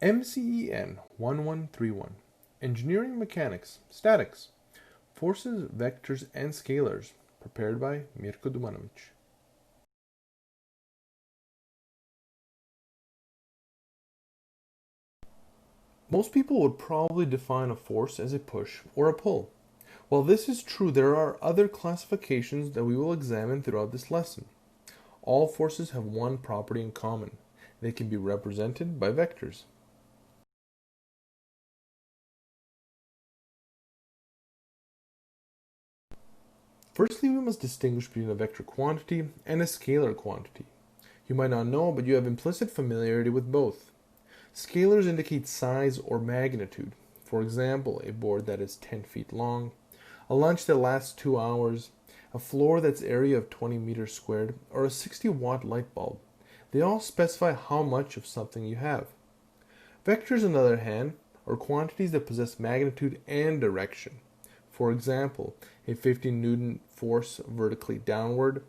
MCEN 1131 Engineering Mechanics Statics Forces, Vectors, and Scalars, prepared by Mirko Dumanovic. Most people would probably define a force as a push or a pull. While this is true, there are other classifications that we will examine throughout this lesson. All forces have one property in common. They can be represented by vectors. Firstly, we must distinguish between a vector quantity and a scalar quantity. You might not know, but you have implicit familiarity with both. Scalars indicate size or magnitude. For example, a board that is 10 feet long, a lunch that lasts 2 hours, a floor that's area of 20 meters squared, or a 60-watt light bulb. They all specify how much of something you have. Vectors, on the other hand, are quantities that possess magnitude and direction. For example, a 15 Newton force vertically downward,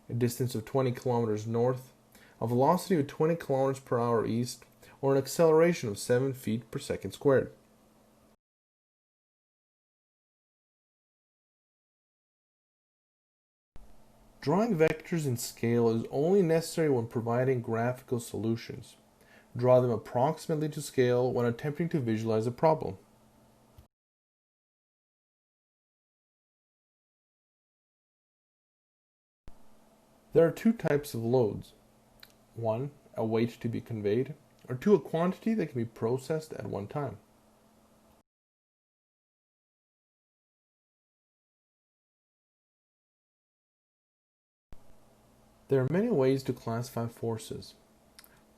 a distance of 20 kilometers north, a velocity of 20 kilometers per hour east, or an acceleration of 7 feet per second squared. Drawing vectors in scale is only necessary when providing graphical solutions. Draw them approximately to scale when attempting to visualize a problem. There are two types of loads. One, a weight to be conveyed, or two, a quantity that can be processed at one time. There are many ways to classify forces.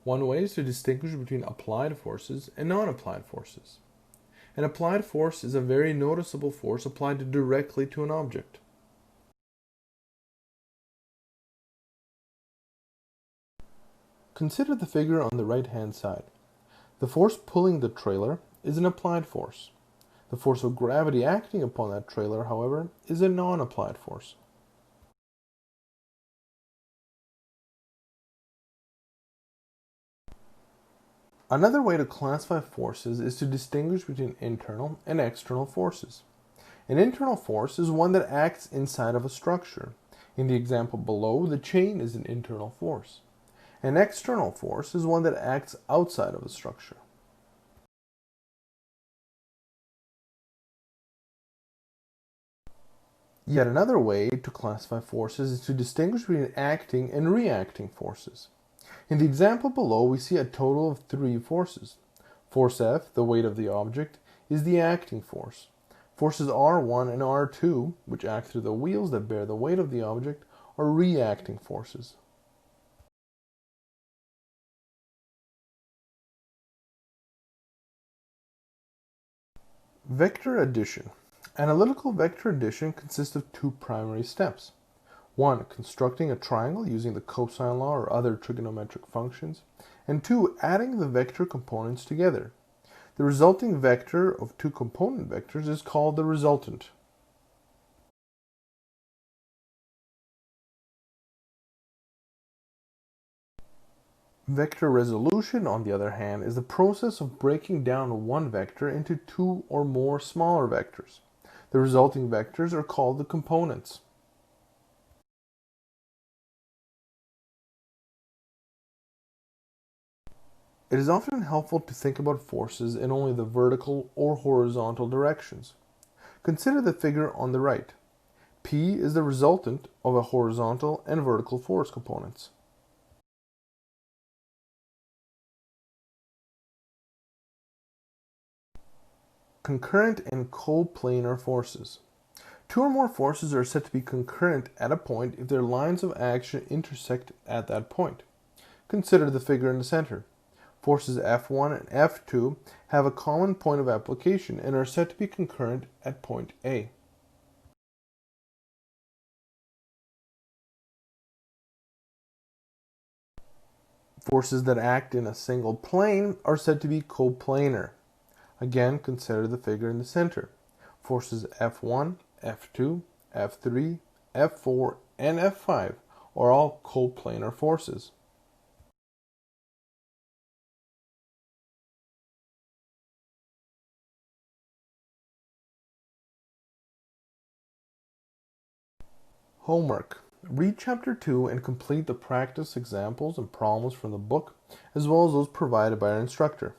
One way is to distinguish between applied forces and non-applied forces. An applied force is a very noticeable force applied directly to an object. Consider the figure on the right-hand side. The force pulling the trailer is an applied force. The force of gravity acting upon that trailer, however, is a non-applied force. Another way to classify forces is to distinguish between internal and external forces. An internal force is one that acts inside of a structure. In the example below, the chain is an internal force. An external force is one that acts outside of a structure. Yet another way to classify forces is to distinguish between acting and reacting forces. In the example below, we see a total of 3 forces. Force F, the weight of the object, is the acting force. Forces R1 and R2, which act through the wheels that bear the weight of the object, are reacting forces. Vector addition. Analytical vector addition consists of 2 primary steps. 1. Constructing a triangle using the cosine law or other trigonometric functions. And 2. Adding the vector components together. The resulting vector of 2 component vectors is called the resultant. Vector resolution, on the other hand, is the process of breaking down one vector into 2 or more smaller vectors. The resulting vectors are called the components. It is often helpful to think about forces in only the vertical or horizontal directions. Consider the figure on the right. P is the resultant of a horizontal and vertical force components. Concurrent and coplanar forces. 2 or more forces are said to be concurrent at a point if their lines of action intersect at that point. Consider the figure in the center. Forces F1 and F2 have a common point of application and are said to be concurrent at point A. Forces that act in a single plane are said to be coplanar. Again, consider the figure in the center. Forces F1, F2, F3, F4, and F5 are all coplanar forces. Homework. Read Chapter 2 and complete the practice examples and problems from the book, as well as those provided by our instructor.